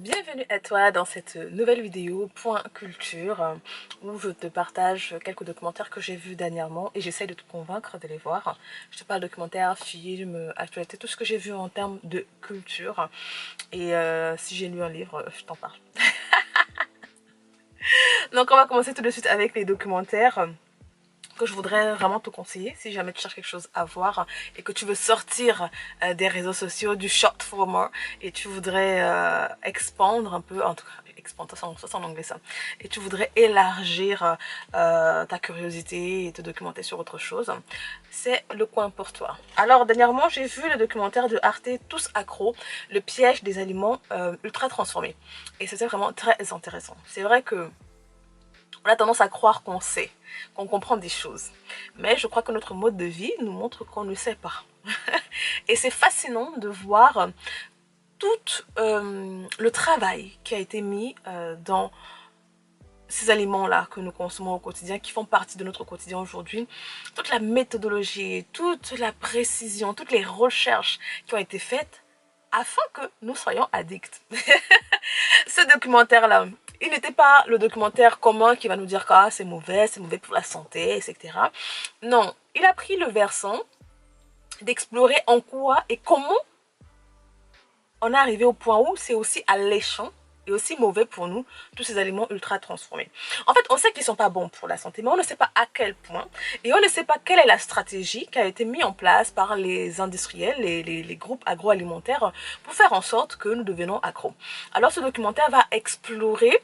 Bienvenue à toi dans cette nouvelle vidéo Point Culture où je te partage quelques documentaires que j'ai vus dernièrement et j'essaye de te convaincre de les voir. Je te parle de documentaires, films, actualités, tout ce que j'ai vu en termes de culture et si j'ai lu un livre, je t'en parle. Donc on va commencer tout de suite avec les documentaires que je voudrais vraiment te conseiller si jamais tu cherches quelque chose à voir et que tu veux sortir des réseaux sociaux, du short format et tu voudrais expandre un peu, en tout cas expandre, ça c'est en anglais ça, et tu voudrais élargir ta curiosité et te documenter sur autre chose, c'est le coin pour toi. Alors dernièrement j'ai vu le documentaire de Arte Tous Accros, le piège des aliments ultra transformés et c'était vraiment très intéressant. C'est vrai que on a tendance à croire qu'on sait, qu'on comprend des choses. Mais je crois que notre mode de vie nous montre qu'on ne sait pas. Et c'est fascinant de voir tout le travail qui a été mis dans ces aliments-là que nous consommons au quotidien, qui font partie de notre quotidien aujourd'hui. Toute la méthodologie, toute la précision, toutes les recherches qui ont été faites afin que nous soyons addicts. Ce documentaire-là, il n'était pas le documentaire commun qui va nous dire que ah, c'est mauvais pour la santé, etc. Non, il a pris le versant d'explorer en quoi et comment on est arrivé au point où c'est aussi alléchant et aussi mauvais pour nous, tous ces aliments ultra transformés. En fait, on sait qu'ils ne sont pas bons pour la santé, mais on ne sait pas à quel point. Et on ne sait pas quelle est la stratégie qui a été mise en place par les industriels, les groupes agroalimentaires, pour faire en sorte que nous devenons accros. Alors, ce documentaire va explorer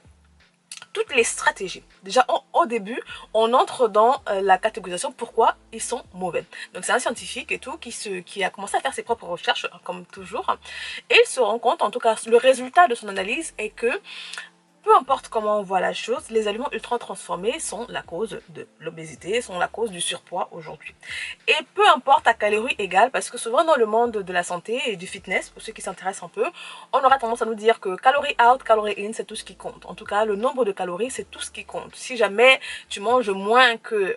toutes les stratégies. Déjà, au début, on entre dans la catégorisation pourquoi ils sont mauvais. Donc, c'est un scientifique et tout qui a commencé à faire ses propres recherches, comme toujours. Et il se rend compte, en tout cas, le résultat de son analyse est que peu importe comment on voit la chose, les aliments ultra transformés sont la cause de l'obésité, sont la cause du surpoids aujourd'hui. Et peu importe à calories égales, parce que souvent dans le monde de la santé et du fitness, pour ceux qui s'intéressent un peu, on aura tendance à nous dire que calories out, calories in, c'est tout ce qui compte. En tout cas, le nombre de calories, c'est tout ce qui compte. Si jamais tu manges moins que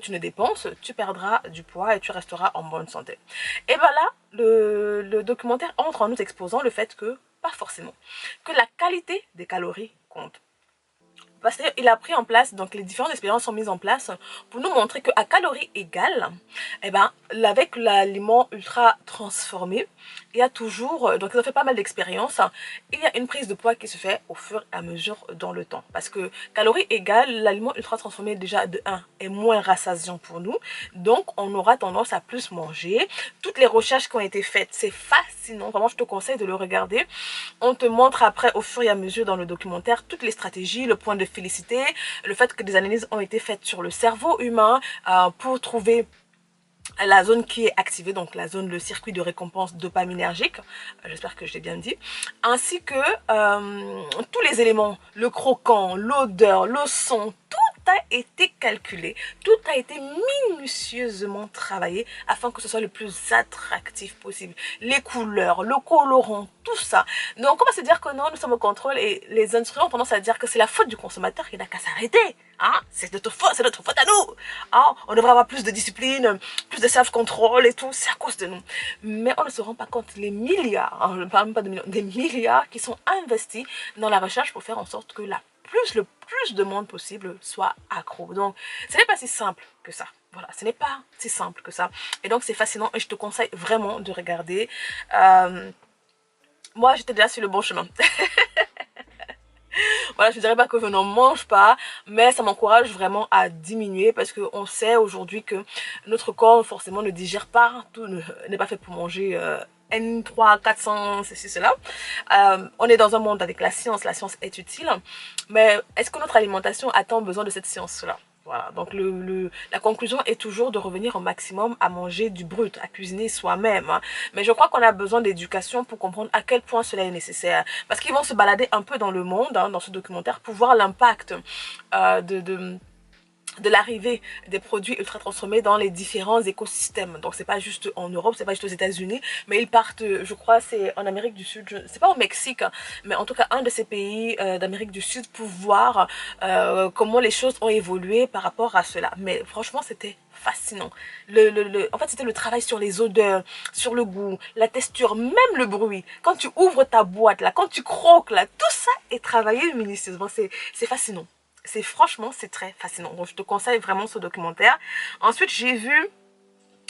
tu ne dépenses, tu perdras du poids et tu resteras en bonne santé. Et bien là, le documentaire entre en nous exposant le fait que pas forcément, que la qualité des calories compte. Parce qu'il a pris en place, donc les différentes expériences sont mises en place pour nous montrer qu'à calories égales, eh ben, avec l'aliment ultra transformé, il y a toujours, donc ils ont fait pas mal d'expériences, il y a une prise de poids qui se fait au fur et à mesure dans le temps. Parce que calories égales, l'aliment ultra transformé déjà de 1 est moins rassasiant pour nous, donc on aura tendance à plus manger. Toutes les recherches qui ont été faites, c'est fascinant, vraiment je te conseille de le regarder. On te montre après au fur et à mesure dans le documentaire toutes les stratégies, le point de félicité, le fait que des analyses ont été faites sur le cerveau humain pour trouver la zone qui est activée, donc la zone, le circuit de récompense dopaminergique, j'espère que je l'ai bien dit, ainsi que tous les éléments, le croquant, l'odeur, le son, tout a été calculé, tout a été minutieusement travaillé afin que ce soit le plus attractif possible. Les couleurs, le colorant, tout ça. Donc on va se dire que non, nous sommes au contrôle et les industriels ont tendance à dire que c'est la faute du consommateur qui n'a qu'à s'arrêter. Hein? C'est notre faute à nous. Hein? On devrait avoir plus de discipline, plus de self-control et tout, c'est à cause de nous. Mais on ne se rend pas compte les milliards, hein, je ne parle même pas de millions, des milliards qui sont investis dans la recherche pour faire en sorte que le plus de monde possible soit accro. Donc, ce n'est pas si simple que ça. Voilà, ce n'est pas si simple que ça. Et donc, c'est fascinant et je te conseille vraiment de regarder. Moi, j'étais déjà sur le bon chemin. Voilà, je ne dirais pas que je n'en mange pas, mais ça m'encourage vraiment à diminuer parce qu'on sait aujourd'hui que notre corps forcément ne digère pas, tout n'est pas fait pour manger N3, 400, ceci, cela. On est dans un monde avec la science est utile, mais est-ce que notre alimentation a tant besoin de cette science-là? Voilà, donc la conclusion est toujours de revenir au maximum à manger du brut, à cuisiner soi-même. Hein. Mais je crois qu'on a besoin d'éducation pour comprendre à quel point cela est nécessaire. Parce qu'ils vont se balader un peu dans le monde, hein, dans ce documentaire, pour voir l'impact de l'arrivée des produits ultra transformés dans les différents écosystèmes. Donc c'est pas juste en Europe, c'est pas juste aux États-Unis, mais ils partent, je crois c'est en Amérique du Sud, c'est pas au Mexique, hein, mais en tout cas un de ces pays d'Amérique du Sud pour voir comment les choses ont évolué par rapport à cela. Mais franchement c'était fascinant. En fait c'était le travail sur les odeurs, sur le goût, la texture, même le bruit. Quand tu ouvres ta boîte là, quand tu croques là, tout ça est travaillé minutieusement. C'est fascinant. Franchement, c'est très fascinant. Donc, je te conseille vraiment ce documentaire. Ensuite, j'ai vu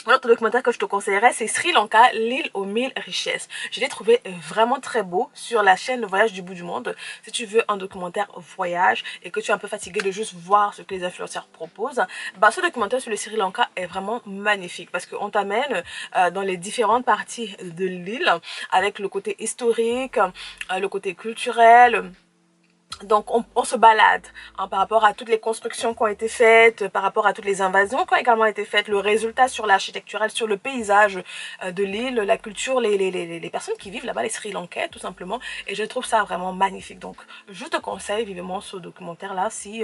un autre documentaire que je te conseillerais, c'est Sri Lanka, l'île aux mille richesses. Je l'ai trouvé vraiment très beau sur la chaîne Le Voyage du bout du monde. Si tu veux un documentaire voyage et que tu es un peu fatigué de juste voir ce que les influenceurs proposent, bah, ce documentaire sur le Sri Lanka est vraiment magnifique parce qu'on t'amène dans les différentes parties de l'île avec le côté historique, le côté culturel. Donc on se balade hein, par rapport à toutes les constructions qui ont été faites, par rapport à toutes les invasions qui ont également été faites, le résultat sur l'architectural, sur le paysage de l'île, la culture, les personnes qui vivent là-bas, les Sri Lankais tout simplement. Et je trouve ça vraiment magnifique. Donc je te conseille vivement ce documentaire-là si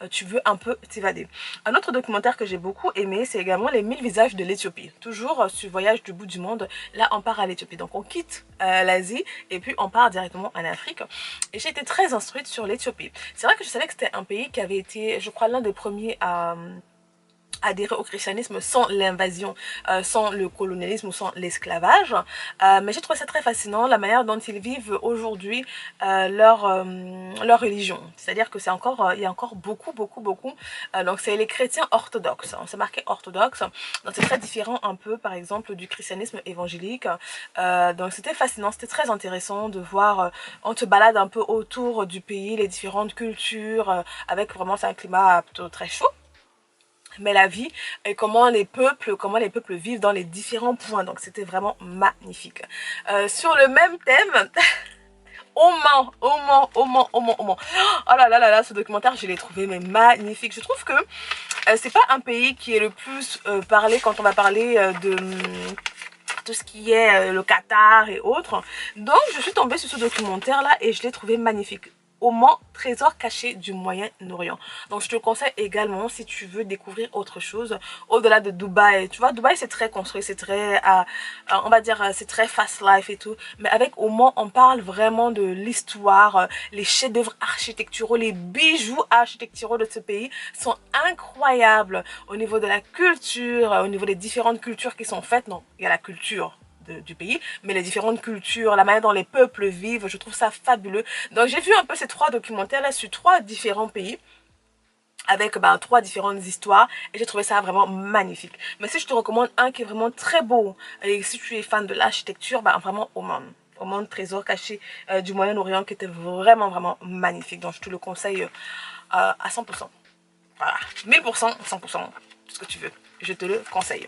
tu veux un peu t'évader. Un autre documentaire que j'ai beaucoup aimé, c'est également les 1000 visages de l'Éthiopie. Toujours sur Voyage du bout du monde, là on part à l'Éthiopie. Donc on quitte l'Asie et puis on part directement en Afrique. Et j'ai été très instruite sur l'Éthiopie. C'est vrai que je savais que c'était un pays qui avait été, je crois, l'un des premiers à adhérer au christianisme sans l'invasion, sans le colonialisme ou sans l'esclavage. Mais j'ai trouvé ça très fascinant, la manière dont ils vivent aujourd'hui leur religion. C'est-à-dire que c'est encore, il y a encore beaucoup. Donc c'est les chrétiens orthodoxes. On s'est marqué orthodoxe. Donc c'est très différent un peu, par exemple, du christianisme évangélique. Donc c'était fascinant, c'était très intéressant de voir. On te balade un peu autour du pays, les différentes cultures, avec vraiment c'est un climat plutôt très chaud. Mais la vie et comment les peuples vivent dans les différents points. Donc c'était vraiment magnifique. Sur le même thème, Oman. Oh là, ce documentaire, je l'ai trouvé mais magnifique. Je trouve que c'est pas un pays qui est le plus parlé quand on va parler de tout ce qui est le Qatar et autres. Donc je suis tombée sur ce documentaire là et je l'ai trouvé magnifique. Oman, trésor caché du Moyen-Orient. Donc je te conseille également si tu veux découvrir autre chose au-delà de Dubaï. Tu vois, Dubaï c'est très construit, c'est très, on va dire, c'est très fast life et tout. Mais avec Oman, on parle vraiment de l'histoire, les chefs-d'œuvre architecturaux, les bijoux architecturaux de ce pays sont incroyables au niveau de la culture, au niveau des différentes cultures qui sont faites. Non, il y a la culture du pays, mais les différentes cultures, la manière dont les peuples vivent, je trouve ça fabuleux. Donc j'ai vu un peu ces 3 documentaires là sur 3 différents pays avec 3 différentes histoires et j'ai trouvé ça vraiment magnifique. Mais si je te recommande un qui est vraiment très beau et si tu es fan de l'architecture, vraiment Oman, trésor caché du Moyen-Orient qui était vraiment magnifique. Donc je te le conseille à 100%. Voilà, 1000%, 100%, tout ce que tu veux. Je te le conseille.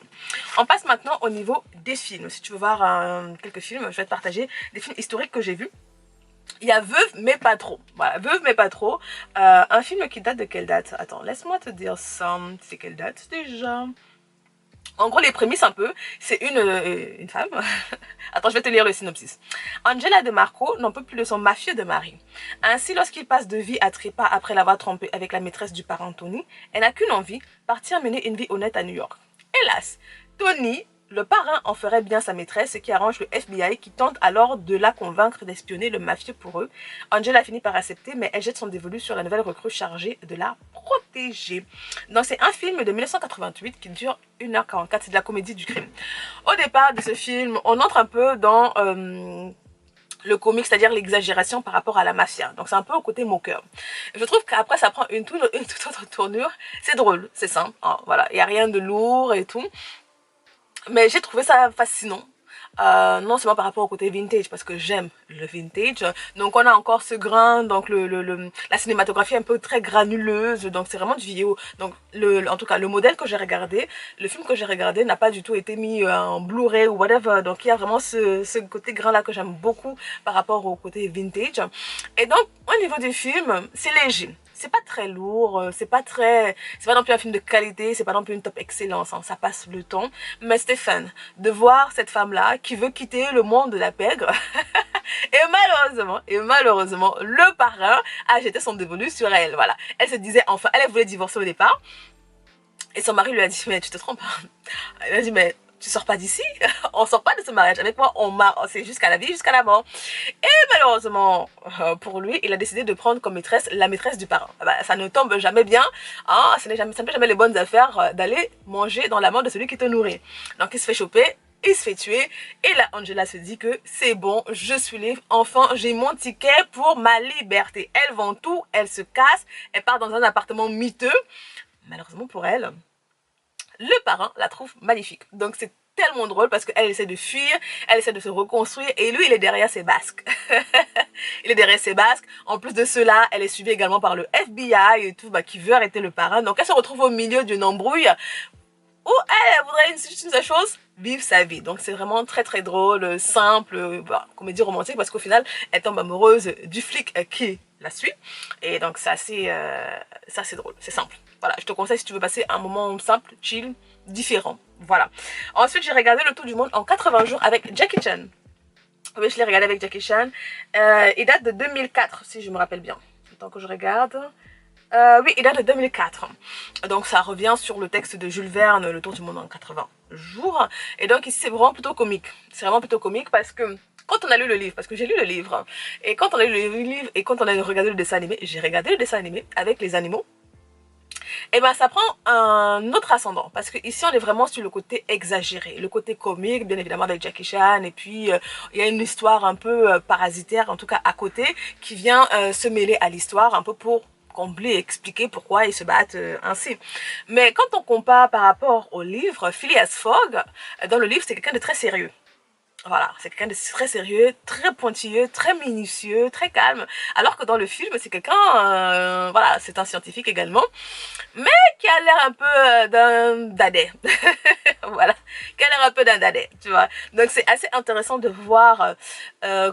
On passe maintenant au niveau des films. Si tu veux voir quelques films, je vais te partager des films historiques que j'ai vus. Il y a Veuve mais pas trop. Voilà, Veuve mais pas trop. Un film qui date de quelle date? Attends, laisse-moi te dire ça. C'est quelle date déjà? En gros, les prémices un peu, c'est une femme. Attends, je vais te lire le synopsis. Angela De Marco n'en peut plus de son mafieux de mari. Ainsi, lorsqu'il passe de vie à trépas après l'avoir trompé avec la maîtresse du parent Tony, elle n'a qu'une envie, partir mener une vie honnête à New York. Hélas, Tony, le parrain, en ferait bien sa maîtresse, ce qui arrange le FBI qui tente alors de la convaincre d'espionner le mafieux pour eux. Angela finit par accepter, mais elle jette son dévolu sur la nouvelle recrue chargée de la protéger. Donc c'est un film de 1988 qui dure 1h44, c'est de la comédie du crime. Au départ de ce film, on entre un peu dans le comique, c'est-à-dire l'exagération par rapport à la mafia. Donc c'est un peu au côté moqueur. Je trouve qu'après ça prend une toute autre tournure. C'est drôle, c'est simple, hein, voilà, il n'y a rien de lourd et tout. Mais j'ai trouvé ça fascinant. Non seulement par rapport au côté vintage parce que j'aime le vintage, donc on a encore ce grain, donc la cinématographie un peu très granuleuse, donc c'est vraiment du vidéo. Donc en tout cas le modèle que j'ai regardé, le film que j'ai regardé n'a pas du tout été mis en Blu-ray ou whatever, donc il y a vraiment ce côté grain là que j'aime beaucoup par rapport au côté vintage. Et donc au niveau du film, c'est léger. C'est pas très lourd, c'est pas non plus un film de qualité, c'est pas non plus une top excellence, hein, ça passe le temps. Mais c'était fun de voir cette femme-là qui veut quitter le monde de la pègre. et malheureusement, le parrain a jeté son dévolu sur elle, voilà. Elle se disait enfin, elle voulait divorcer au départ. Et son mari lui a dit, mais tu te trompes. Il a dit, mais tu sors pas d'ici, on sort pas de ce mariage. Avec moi, c'est jusqu'à la vie, jusqu'à la mort. Et malheureusement, pour lui, il a décidé de prendre comme maîtresse la maîtresse du parrain. Bah, ça ne tombe jamais bien, hein, ça ne fait jamais les bonnes affaires d'aller manger dans la main de celui qui te nourrit. Donc il se fait choper, il se fait tuer, et là Angela se dit que c'est bon, je suis libre, enfin j'ai mon ticket pour ma liberté. Elle vend tout, elle se casse, elle part dans un appartement miteux. Malheureusement pour elle, le parrain la trouve magnifique. Donc c'est tellement drôle parce qu'elle essaie de fuir, elle essaie de se reconstruire et lui il est derrière ses basques. Il est derrière ses basques. En plus de cela, elle est suivie également par le FBI et tout, bah, qui veut arrêter le parrain. Donc elle se retrouve au milieu d'une embrouille où elle voudrait une seule chose, vivre sa vie. Donc c'est vraiment très très drôle, simple, bah, comédie romantique parce qu'au final elle tombe amoureuse du flic qui la suit. Et donc c'est assez drôle, c'est simple. Voilà, je te conseille si tu veux passer un moment simple, chill, différent. Voilà. Ensuite, j'ai regardé Le Tour du Monde en 80 jours avec Jackie Chan. Oui, je l'ai regardé avec Jackie Chan. Il date de 2004, si je me rappelle bien. Attends que je regarde. Oui, il date de 2004. Donc, ça revient sur le texte de Jules Verne, Le Tour du Monde en 80 jours. Et donc, ici, c'est vraiment plutôt comique. C'est vraiment plutôt comique parce que quand on a lu le livre, parce que j'ai lu le livre, et quand on a lu le livre et quand on a regardé le dessin animé, j'ai regardé le dessin animé avec les animaux. Et ben ça prend un autre ascendant parce que ici on est vraiment sur le côté exagéré, le côté comique bien évidemment avec Jackie Chan et puis il y a une histoire un peu parasitaire en tout cas à côté qui vient se mêler à l'histoire un peu pour combler et expliquer pourquoi ils se battent ainsi. Mais quand on compare par rapport au livre, Phileas Fogg, dans le livre c'est quelqu'un de très sérieux. Voilà, c'est quelqu'un de très sérieux, très pointilleux, très minutieux, très calme. Alors que dans le film, c'est quelqu'un, voilà, c'est un scientifique également, mais qui a l'air un peu d'un dadais. Voilà, qui a l'air un peu d'un dadais, tu vois. Donc c'est assez intéressant de voir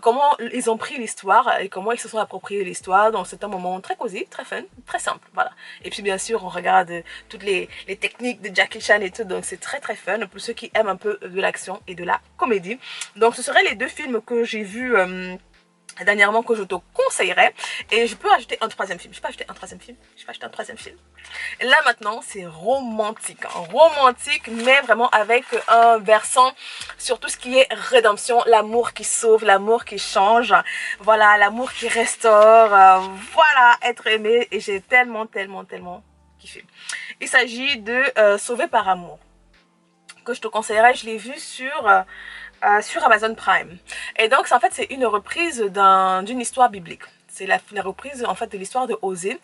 comment ils ont pris l'histoire et comment ils se sont appropriés l'histoire. Donc c'est un moment très cosy, très fun, très simple, voilà. Et puis bien sûr, on regarde toutes les techniques de Jackie Chan et tout, donc c'est très très fun pour ceux qui aiment un peu de l'action et de la comédie. Donc ce seraient les deux films que j'ai vus dernièrement que je te conseillerais. Et je peux ajouter un troisième film. Je peux ajouter un troisième film. Je peux ajouter un troisième film. Et là maintenant, c'est romantique. Hein. Romantique, mais vraiment avec un versant sur tout ce qui est rédemption. L'amour qui sauve, l'amour qui change. Voilà, l'amour qui restaure. Voilà, être aimé. Et j'ai tellement, tellement, tellement kiffé. Il s'agit de Sauver par amour. Que je te conseillerais. Je l'ai vu sur Amazon Prime. Et donc, en fait, c'est une reprise d'une histoire biblique. C'est la reprise en fait de l'histoire de Osée,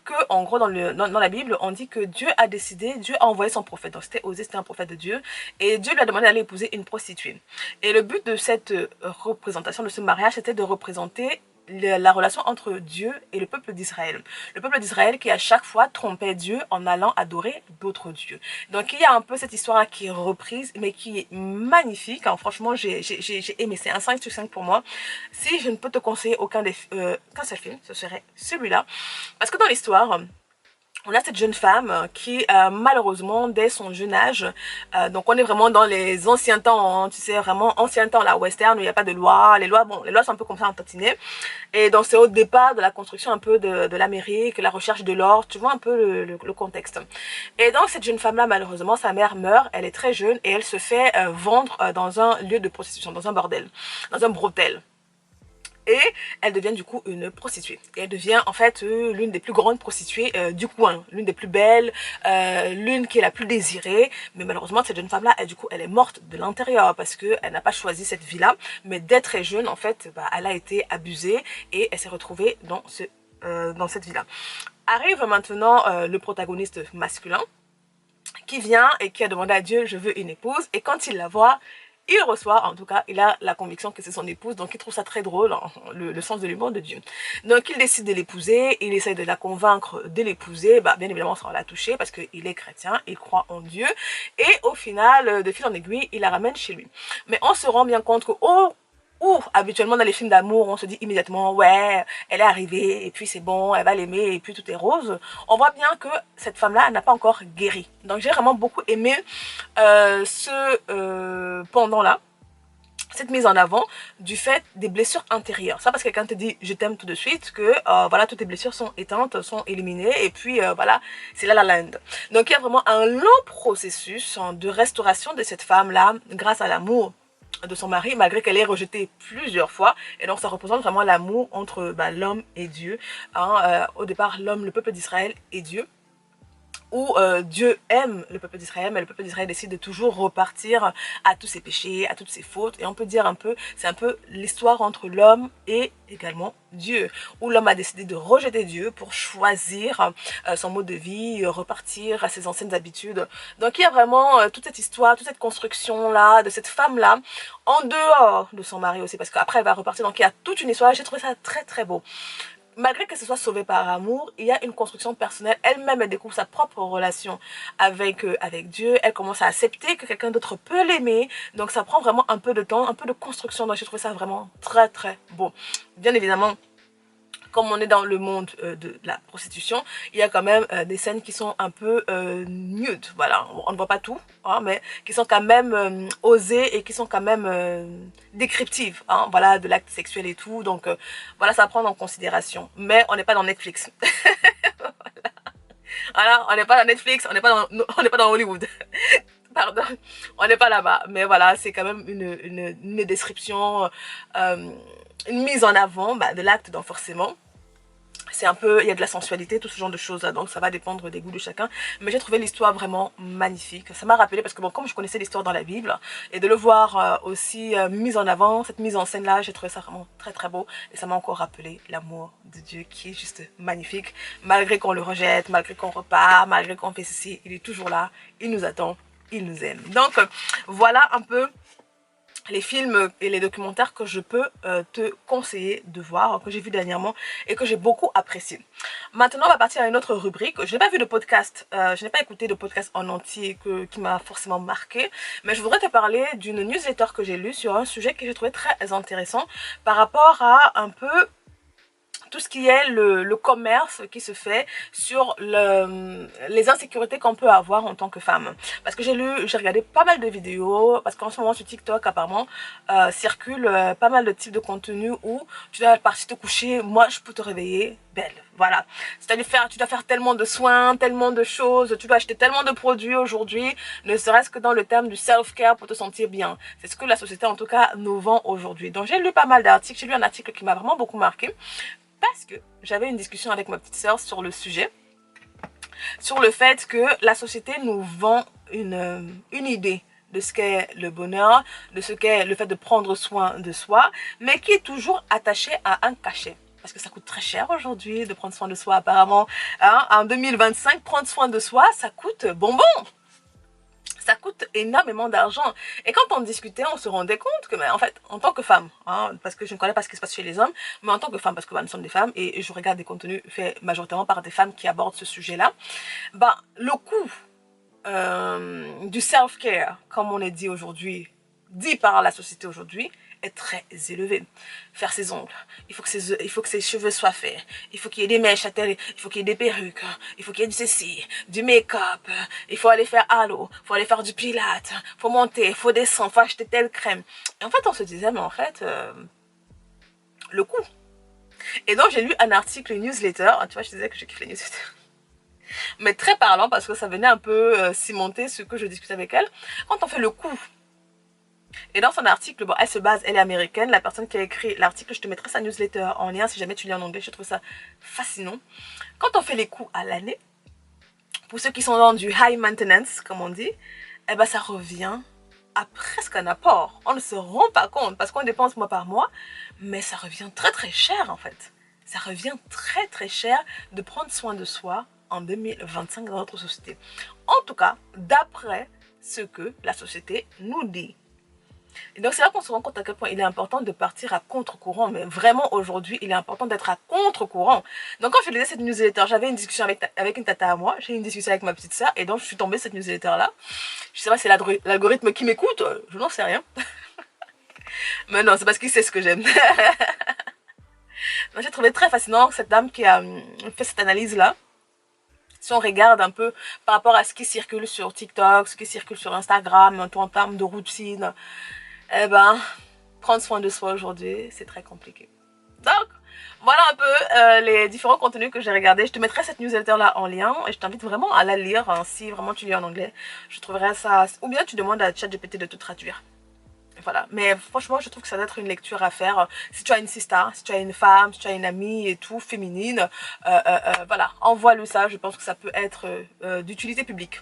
que en gros dans la Bible on dit que Dieu a décidé, Dieu a envoyé son prophète, donc c'était Osée, c'était un prophète de Dieu, et Dieu lui a demandé d'aller épouser une prostituée. Et le but de cette représentation, de ce mariage, c'était de représenter la relation entre Dieu et le peuple d'Israël. Le peuple d'Israël qui à chaque fois trompait Dieu en allant adorer d'autres dieux. Donc il y a un peu cette histoire-là qui est reprise, mais qui est magnifique. Hein. Franchement, j'ai aimé. C'est un 5 sur 5 pour moi. Si je ne peux te conseiller qu'un seul film, ce serait celui-là. Parce que dans l'histoire, on a cette jeune femme qui, malheureusement, dès son jeune âge, donc on est vraiment dans les anciens temps, hein, tu sais, vraiment ancien temps, la western, où il n'y a pas de loi. Les lois, bon, les lois sont un peu comme ça, entantinées. Et donc c'est au départ de la construction un peu de l'Amérique, la recherche de l'or, tu vois un peu le contexte. Et donc cette jeune femme-là, malheureusement, sa mère meurt, elle est très jeune et elle se fait vendre dans un lieu de prostitution, dans un bordel, dans un brothel. Et elle devient du coup une prostituée. Et elle devient en fait l'une des plus grandes prostituées du coin, l'une des plus belles, l'une qui est la plus désirée. Mais malheureusement cette jeune femme là, du coup elle est morte de l'intérieur parce qu'elle n'a pas choisi cette vie là. Mais dès très jeune en fait, bah, elle a été abusée et elle s'est retrouvée dans cette vie là. Arrive maintenant le protagoniste masculin qui vient et qui a demandé à Dieu je veux une épouse. Et quand il la voit, il reçoit, en tout cas, il a la conviction que c'est son épouse, donc il trouve ça très drôle, hein, le sens de l'humour de Dieu. Donc il décide de l'épouser, il essaie de la convaincre de l'épouser, bah, bien évidemment ça va la toucher parce qu'il est chrétien, il croit en Dieu, et au final, de fil en aiguille, il la ramène chez lui. Mais on se rend bien compte que, habituellement dans les films d'amour, on se dit immédiatement, ouais, elle est arrivée, et puis c'est bon, elle va l'aimer, et puis tout est rose. On voit bien que cette femme-là n'a pas encore guéri. Donc j'ai vraiment beaucoup aimé pendant-là, cette mise en avant du fait des blessures intérieures. Ça parce que quelqu'un te dit je t'aime tout de suite, que voilà, toutes tes blessures sont éteintes, sont éliminées, et puis voilà, c'est la land. Donc il y a vraiment un long processus de restauration de cette femme-là grâce à l'amour de son mari, malgré qu'elle ait rejeté plusieurs fois. Et donc ça représente vraiment l'amour entre l'homme et Dieu. Au départ, l'homme, le peuple d'Israël et Dieu, où Dieu aime le peuple d'Israël, mais le peuple d'Israël décide de toujours repartir à tous ses péchés, à toutes ses fautes. Et on peut dire un peu, c'est un peu l'histoire entre l'homme et également Dieu, où l'homme a décidé de rejeter Dieu pour choisir son mode de vie, repartir à ses anciennes habitudes. Donc il y a vraiment toute cette histoire, toute cette construction-là, de cette femme-là, en dehors de son mari aussi, parce qu'après elle va repartir. Donc il y a toute une histoire, j'ai trouvé ça très très beau. Malgré que ce soit sauvé par amour, il y a une construction personnelle. Elle-même, elle découvre sa propre relation avec Dieu. Elle commence à accepter que quelqu'un d'autre peut l'aimer. Donc ça prend vraiment un peu de temps, un peu de construction. Donc j'ai trouvé ça vraiment très très beau. Bien évidemment, comme on est dans le monde de la prostitution, il y a quand même des scènes qui sont un peu nude. Voilà, on ne voit pas tout, hein, mais qui sont quand même osées et qui sont quand même descriptives, hein, voilà, de l'acte sexuel et tout. Donc voilà, ça à prendre en considération. Mais on n'est pas dans Netflix. Voilà, on n'est pas dans Netflix, on n'est pas dans Hollywood. Pardon, on n'est pas là-bas. Mais voilà, c'est quand même une description, une mise en avant de l'acte, donc forcément. C'est un peu, il y a de la sensualité, tout ce genre de choses là, donc ça va dépendre des goûts de chacun. Mais j'ai trouvé l'histoire vraiment magnifique. Ça m'a rappelé, parce que bon, comme je connaissais l'histoire dans la Bible, et de le voir aussi mise en avant, cette mise en scène là, j'ai trouvé ça vraiment très très beau. Et ça m'a encore rappelé l'amour de Dieu qui est juste magnifique. Malgré qu'on le rejette, malgré qu'on repart, malgré qu'on fait ceci, il est toujours là, il nous attend, il nous aime. Donc voilà un peu les films et les documentaires que je peux te conseiller de voir, que j'ai vu dernièrement et que j'ai beaucoup apprécié. Maintenant, on va partir à une autre rubrique. Je n'ai pas vu de podcast, je n'ai pas écouté de podcast en entier qui m'a forcément marqué, mais je voudrais te parler d'une newsletter que j'ai lue sur un sujet que j'ai trouvé très intéressant par rapport à un peu tout ce qui est le commerce qui se fait sur les insécurités qu'on peut avoir en tant que femme. Parce que j'ai regardé pas mal de vidéos, parce qu'en ce moment sur TikTok apparemment circule pas mal de types de contenus où tu dois partir te coucher, moi je peux te réveiller belle. Voilà, c'est-à-dire tu dois faire tellement de soins, tellement de choses, tu dois acheter tellement de produits aujourd'hui, ne serait-ce que dans le terme du self-care pour te sentir bien. C'est ce que la société en tout cas nous vend aujourd'hui. Donc j'ai lu pas mal d'articles, j'ai lu un article qui m'a vraiment beaucoup marqué, parce que j'avais une discussion avec ma petite sœur sur le sujet, sur le fait que la société nous vend une idée de ce qu'est le bonheur, de ce qu'est le fait de prendre soin de soi, mais qui est toujours attachée à un cachet. Parce que ça coûte très cher aujourd'hui de prendre soin de soi apparemment. Hein, en 2025, prendre soin de soi, ça coûte bonbon. Ça coûte énormément d'argent. Et quand on discutait, on se rendait compte que, en fait, en tant que femme, hein, parce que je ne connais pas ce qui se passe chez les hommes, mais en tant que femme, parce que nous sommes des femmes, et je regarde des contenus faits majoritairement par des femmes qui abordent ce sujet-là, le coût du self-care, comme on est dit aujourd'hui, dit par la société aujourd'hui, est très élevé. Faire ses ongles, il faut que ses cheveux soient faits, il faut qu'il y ait des mèches à telle, il faut qu'il y ait des perruques, il faut qu'il y ait du ceci, du make-up, il faut aller faire halo, il faut aller faire du pilates, il faut monter, il faut descendre, il faut acheter telle crème. Et en fait, on se disait, mais en fait, le coût. Et donc, j'ai lu un article, une newsletter, tu vois, je te disais que je kiffe les newsletters. Mais très parlant, parce que ça venait un peu cimenter ce que je discutais avec elle. Quand on fait le coût, et dans son article, bon, elle est américaine, la personne qui a écrit l'article, je te mettrai sa newsletter en lien si jamais tu lis en anglais, je trouve ça fascinant. Quand on fait les coûts à l'année, pour ceux qui sont dans du high maintenance, comme on dit, eh ben ça revient à presque un apport. On ne se rend pas compte parce qu'on dépense mois par mois, mais ça revient très très cher en fait. Ça revient très très cher de prendre soin de soi en 2025 dans notre société. En tout cas, d'après ce que la société nous dit. Et donc c'est là qu'on se rend compte à quel point il est important de partir à contre-courant. Mais vraiment aujourd'hui, il est important d'être à contre-courant. Donc quand je lisais cette newsletter, j'avais une discussion avec une tata à moi, j'ai eu une discussion avec ma petite soeur, et donc je suis tombée sur cette newsletter là. Je sais pas si c'est l'algorithme qui m'écoute, je n'en sais rien. Mais non, c'est parce qu'il sait ce que j'aime. J'ai trouvé très fascinant cette dame qui a fait cette analyse là. Si on regarde un peu par rapport à ce qui circule sur TikTok, ce qui circule sur Instagram, en termes de routine, eh ben, prendre soin de soi aujourd'hui, c'est très compliqué. Donc, voilà un peu les différents contenus que j'ai regardés. Je te mettrai cette newsletter là en lien et je t'invite vraiment à la lire. Hein, si vraiment tu lis en anglais, je trouverais ça... Ou bien tu demandes à ChatGPT de te traduire. Voilà, mais franchement je trouve que ça doit être une lecture à faire si tu as une sister, si tu as une femme, si tu as une amie et tout, féminine, voilà, envoie-le ça, je pense que ça peut être d'utilité publique.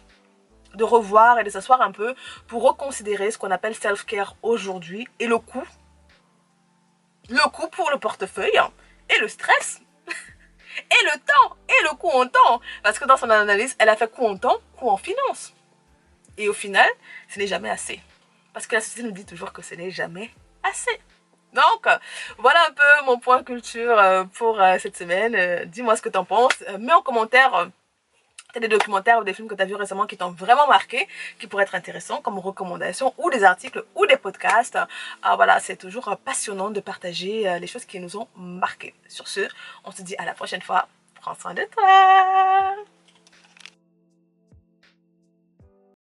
De revoir et de s'asseoir un peu pour reconsidérer ce qu'on appelle self-care aujourd'hui et le coût pour le portefeuille et le stress et le temps et le coût en temps. Parce que dans son analyse, elle a fait coût en temps, coût en finance. Et au final, ce n'est jamais assez. Parce que la société nous dit toujours que ce n'est jamais assez. Donc, voilà un peu mon point culture pour cette semaine. Dis-moi ce que tu en penses. Mets en commentaire des documentaires ou des films que tu as vus récemment qui t'ont vraiment marqué, qui pourraient être intéressants comme recommandations, ou des articles ou des podcasts. Voilà, c'est toujours passionnant de partager les choses qui nous ont marqué. Sur ce, on se dit à la prochaine fois. Prends soin de toi.